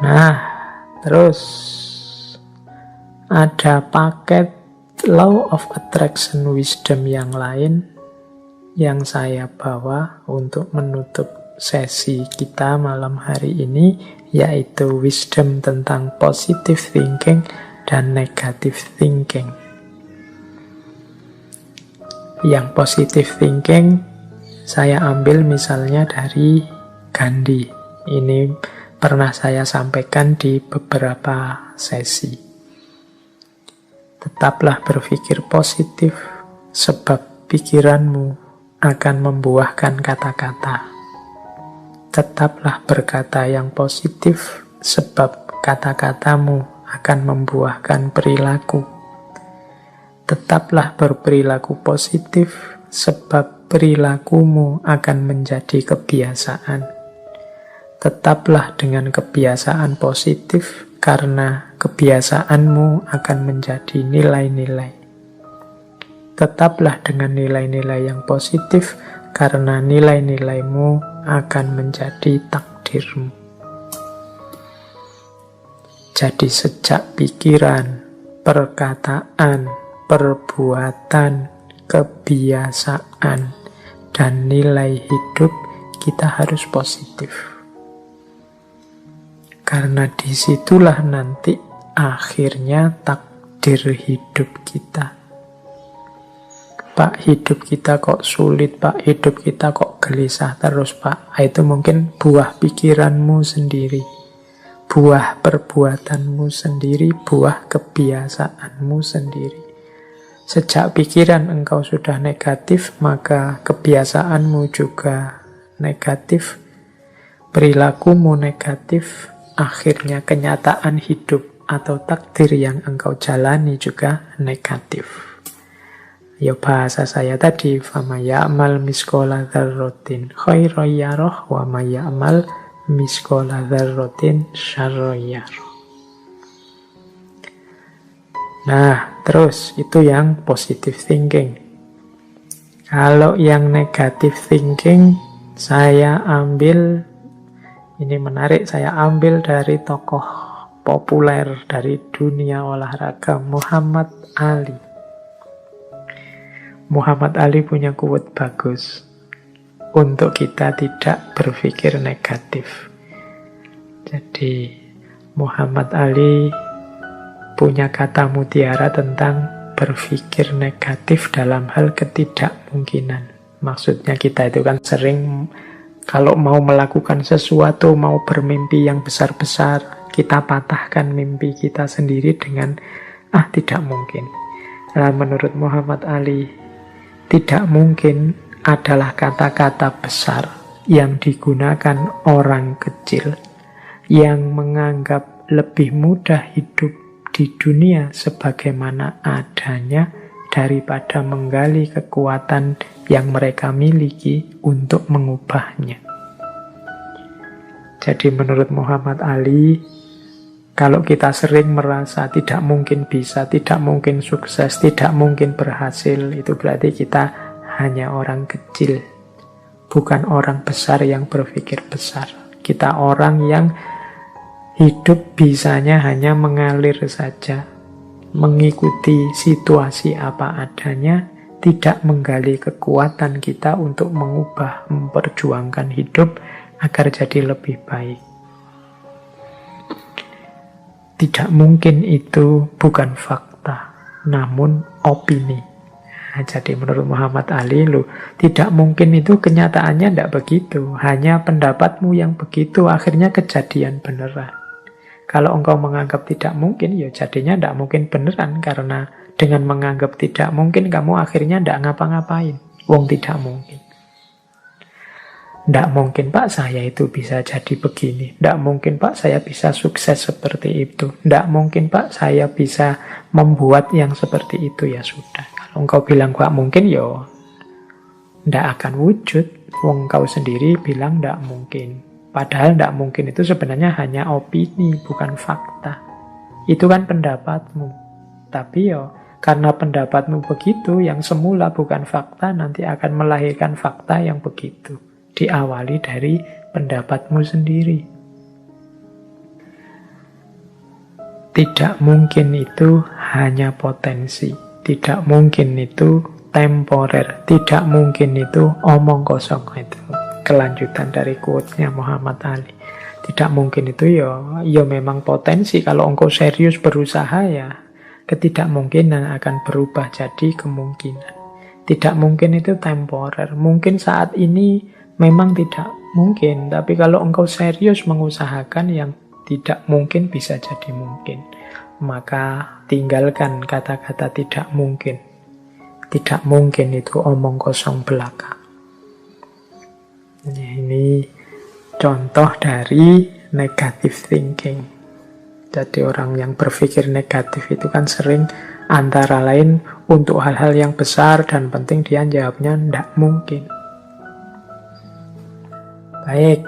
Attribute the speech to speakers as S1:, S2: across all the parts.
S1: Nah, terus ada paket Law of Attraction Wisdom yang lain yang saya bawa untuk menutup sesi kita malam hari ini, yaitu wisdom tentang positive thinking dan negative thinking. Yang positive thinking saya ambil misalnya dari Gandhi. Ini pernah saya sampaikan di beberapa sesi. Tetaplah berpikir positif, sebab pikiranmu akan membuahkan kata-kata. Tetaplah berkata yang positif, sebab kata-katamu akan membuahkan perilaku. Tetaplah berperilaku positif, sebab perilakumu akan menjadi kebiasaan. Tetaplah dengan kebiasaan positif, karena kebiasaanmu akan menjadi nilai-nilai. Tetaplah dengan nilai-nilai yang positif, karena nilai-nilaimu akan menjadi takdirmu. Jadi sejak pikiran, perkataan, perbuatan, kebiasaan, dan nilai hidup, kita harus positif. Karena disitulah nanti akhirnya takdir hidup kita. Pak, hidup kita kok sulit, Pak, hidup kita kok gelisah terus, Pak. Itu mungkin buah pikiranmu sendiri, buah perbuatanmu sendiri, buah kebiasaanmu sendiri. Sejak pikiran engkau sudah negatif, maka kebiasaanmu juga negatif, perilakumu negatif. Akhirnya kenyataan hidup atau takdir yang engkau jalani juga negatif. Ya bahasa saya tadi, فَمَا يَعْمَلْ مِثْقَالَ ذَرَّةٍ خَيْرًا يَرَهُ وَمَا يَعْمَلْ مِثْقَالَ ذَرَّةٍ شَرًّا يَرَهُ. Nah, terus itu yang positive thinking. Kalau yang negative thinking, saya ambil, ini menarik, saya ambil dari tokoh populer dari dunia olahraga, Muhammad Ali. Muhammad Ali punya quote bagus untuk kita tidak berpikir negatif. Jadi Muhammad Ali punya kata mutiara tentang berpikir negatif dalam hal ketidakmungkinan. Maksudnya kita itu kan sering kalau mau melakukan sesuatu, mau bermimpi yang besar-besar, kita patahkan mimpi kita sendiri dengan, tidak mungkin. Nah, menurut Muhammad Ali, tidak mungkin adalah kata-kata besar yang digunakan orang kecil yang menganggap lebih mudah hidup di dunia sebagaimana adanya daripada menggali kekuatan yang mereka miliki untuk mengubahnya. Jadi menurut Muhammad Ali, kalau kita sering merasa tidak mungkin bisa, tidak mungkin sukses, tidak mungkin berhasil, itu berarti kita hanya orang kecil, bukan orang besar yang berpikir besar. Kita orang yang hidup bisanya hanya mengalir saja, mengikuti situasi apa adanya, tidak menggali kekuatan kita untuk mengubah, memperjuangkan hidup agar jadi lebih baik. Tidak mungkin itu bukan fakta, namun opini. Nah, jadi menurut Muhammad Ali, tidak mungkin itu kenyataannya tidak begitu. Hanya pendapatmu yang begitu, akhirnya kejadian beneran. Kalau engkau menganggap tidak mungkin, ya jadinya tidak mungkin beneran. Karena dengan menganggap tidak mungkin, kamu akhirnya tidak ngapa-ngapain. Wong tidak mungkin. Tidak mungkin, Pak, saya itu bisa jadi begini. Tidak mungkin, Pak, saya bisa sukses seperti itu. Tidak mungkin, Pak, saya bisa membuat yang seperti itu. Ya sudah. Kalau engkau bilang tidak mungkin, ya tidak akan wujud. Wong kau sendiri bilang tidak mungkin. Padahal tidak mungkin itu sebenarnya hanya opini, bukan fakta. Itu kan pendapatmu. Tapi ya, karena pendapatmu begitu, yang semula bukan fakta, nanti akan melahirkan fakta yang begitu. Diawali dari pendapatmu sendiri. Tidak mungkin itu hanya potensi. Tidak mungkin itu temporer. Tidak mungkin itu omong kosong. Itu kelanjutan dari quote-nya Muhammad Ali. Tidak mungkin itu ya memang potensi. Kalau engkau serius berusaha ya ketidakmungkinan akan berubah jadi kemungkinan. Tidak mungkin itu temporer. Mungkin saat ini memang tidak mungkin. Tapi kalau engkau serius mengusahakan yang tidak mungkin bisa jadi mungkin. Maka tinggalkan kata-kata tidak mungkin. Tidak mungkin itu omong kosong belaka. Ini contoh dari negative thinking. Jadi orang yang berpikir negatif itu kan sering antara lain untuk hal-hal yang besar dan penting dia jawabnya tidak mungkin. Baik.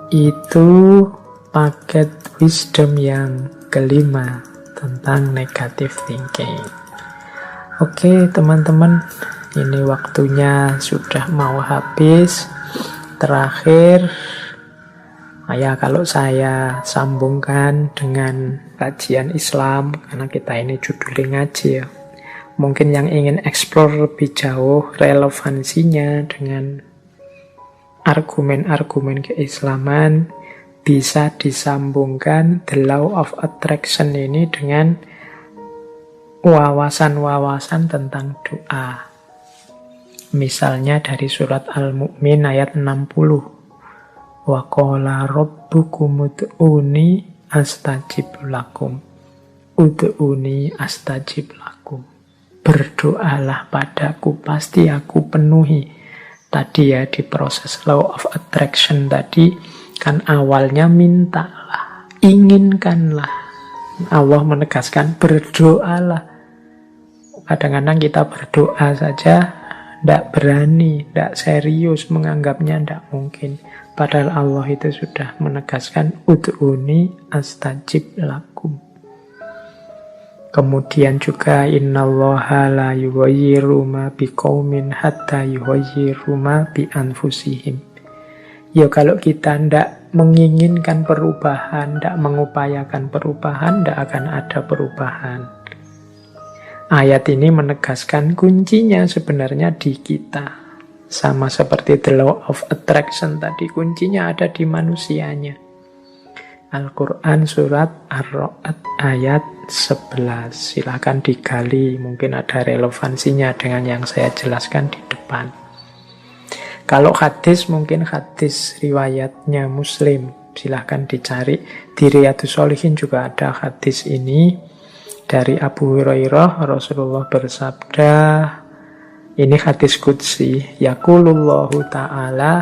S1: Itu paket wisdom yang kelima tentang negative thinking. Oke teman-teman, ini waktunya sudah mau habis. Terakhir, ya kalau saya sambungkan dengan kajian Islam, karena kita ini judulnya ngaji ya. Mungkin yang ingin explore lebih jauh relevansinya dengan argumen-argumen keislaman, bisa disambungkan the law of attraction ini dengan wawasan-wawasan tentang doa. Misalnya dari surat Al-Mu'min ayat 60. Wa qala rabbukum ud'uni astajib lakum. Ud'uni astajib lakum. Berdoalah padaku, pasti aku penuhi. Tadi ya di proses law of attraction tadi kan awalnya mintalah, inginkanlah. Allah menegaskan berdoalah. Kadang-kadang kita berdoa saja tidak berani, tidak serius, menganggapnya tidak mungkin. Padahal Allah itu sudah menegaskan ud'uni astajib lakum. Kemudian juga innallaha la yughayyiru ma biqaumin hatta yughayyiru ma bi anfusihim. Ya kalau kita tidak menginginkan perubahan, tidak mengupayakan perubahan, tidak akan ada perubahan. Ayat ini menegaskan kuncinya sebenarnya di kita. Sama seperti the law of attraction tadi, kuncinya ada di manusianya. Al-Quran surat Ar-Ra'd ayat 11. Silakan digali, mungkin ada relevansinya dengan yang saya jelaskan di depan. Kalau hadis, mungkin hadis riwayatnya Muslim. Silahkan dicari. Di Riyadhus Shalihin juga ada hadis ini. Dari Abu Hurairah, Rasulullah bersabda, ini hadis qudsi, yaqulullahu ta'ala,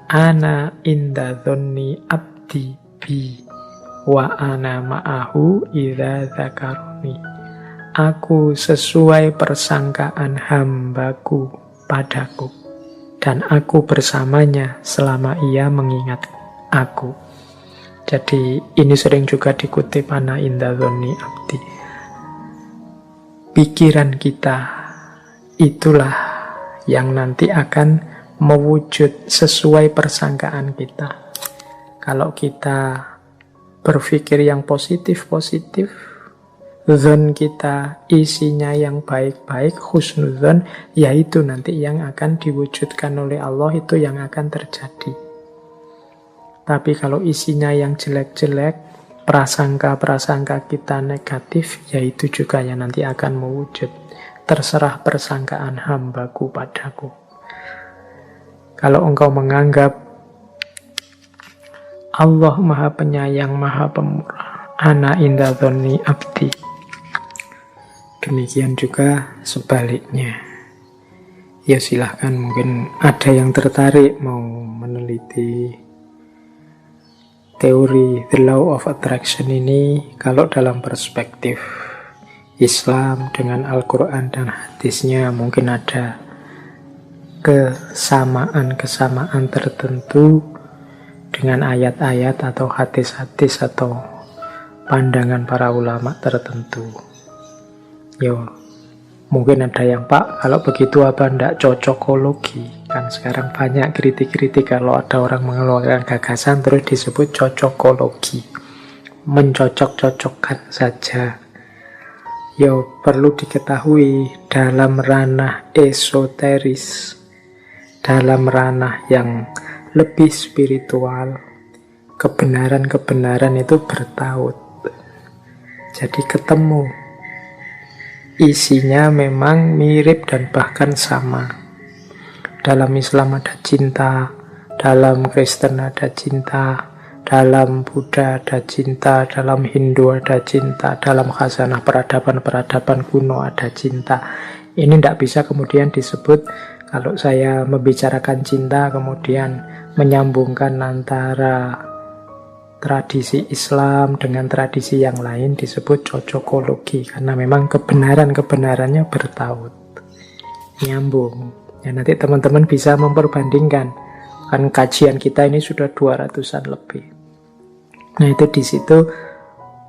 S1: ana inda dhonni abdi bi, wa ana ma'ahu idza dzakaruni. Aku sesuai persangkaan hambaku padaku, dan aku bersamanya selama ia mengingat aku. Jadi ini sering juga dikutip ana inda dhonni abdi. Pikiran kita itulah yang nanti akan mewujud sesuai persangkaan kita. Kalau kita berpikir yang positif-positif, zon kita isinya yang baik-baik, husnuzon, yaitu nanti yang akan diwujudkan oleh Allah, itu yang akan terjadi. Tapi kalau isinya yang jelek-jelek, prasangka-prasangka kita negatif, yaitu juga yang nanti akan mewujud. Terserah persangkaan hambaku padaku. Kalau engkau menganggap Allah maha penyayang, maha pemurah, ana inda dhonni abdi, demikian juga sebaliknya. Ya silahkan, mungkin ada yang tertarik mau meneliti teori the law of attraction ini. Kalau dalam perspektif Islam dengan Al-Quran dan hadisnya mungkin ada kesamaan-kesamaan tertentu dengan ayat-ayat atau hadis-hadis atau pandangan para ulama tertentu. Yo, mungkin ada yang, Pak, kalau begitu apa ndak cocokologi? Kan sekarang banyak kritik-kritik kalau ada orang mengeluarkan gagasan terus disebut cocokologi. mencocok-cocokkan saja. Yo, perlu diketahui dalam ranah esoteris, dalam ranah yang lebih spiritual, kebenaran-kebenaran itu bertaut. Jadi ketemu. Isinya memang mirip dan bahkan sama. Dalam Islam ada cinta, dalam Kristen ada cinta, dalam Buddha ada cinta, dalam Hindu ada cinta, dalam khazanah peradaban-peradaban kuno ada cinta. Ini tidak bisa kemudian disebut, kalau saya membicarakan cinta kemudian menyambungkan antara tradisi Islam dengan tradisi yang lain, disebut cocokologi, karena memang kebenaran-kebenarannya bertaut, nyambung. Ya, nanti teman-teman bisa memperbandingkan. Kan kajian kita ini sudah 200-an lebih. Nah, itu di situ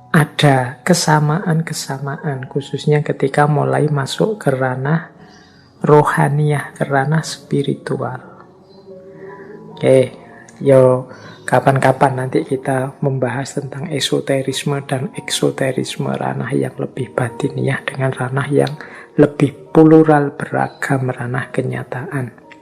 S1: ada kesamaan-kesamaan, khususnya ketika mulai masuk ke ranah rohaniyah, ke ranah spiritual. Oke, yo kapan-kapan nanti kita membahas tentang esoterisme dan eksoterisme, ranah yang lebih batiniah dengan ranah yang lebih plural, beragam, ranah kenyataan.